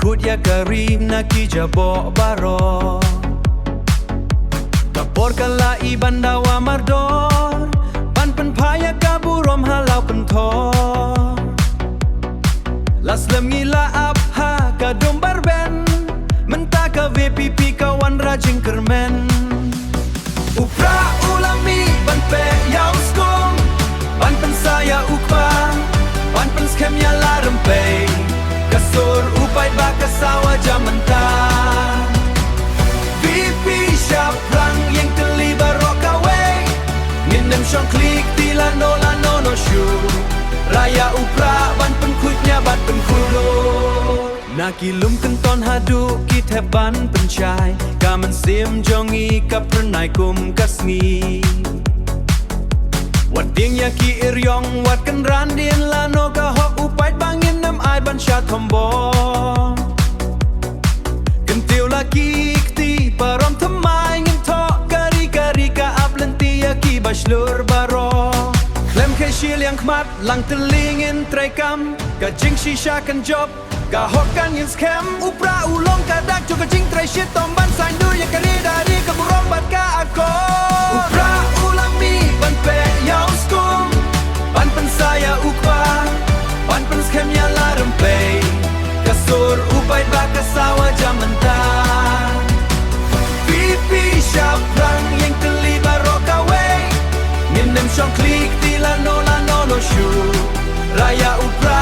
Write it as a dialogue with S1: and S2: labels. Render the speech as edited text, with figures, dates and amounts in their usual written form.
S1: kut ya karim na ki jabo baro kapor kala i bandawa mardor pan paya kaburom halau pentor las lem ngila abha kadom barben mentaka VPP kawan rajin kermen upra ulami ban pe yaw skom ban pensaya ukba ban penskem ya larempe kasur upai bakasawa jamanta VP siap lang yang terlibat rokawe nginem syong klik tila no no shu raya upra ban penkutnya ban penkulo nakilum kenton hadu kita ban pencai kamen sim jongi kapernai kum kasngi wat ding ya ki iryong wat kan randin lano ka hok upai bangin nam ai ban sha thombo kentiu laki kti parom thamai ngin tho kari ka aplenti ya ki bashlur baro klem ke shil yang khmat lang telingin trekam ka jing shisha kan job ka hokan yin scam upra ulong ka dak chu ka jing trai shit tom ban sai du ya kari dari ka burom bat ka ako upra ulami ban pe yaw skum ban pensaya ukba ban pen scam ya larem pe kasur upai bakasawa jamanta pipi sharp lang yang terlibat rokawe nginem syong klik tila no shu raya upra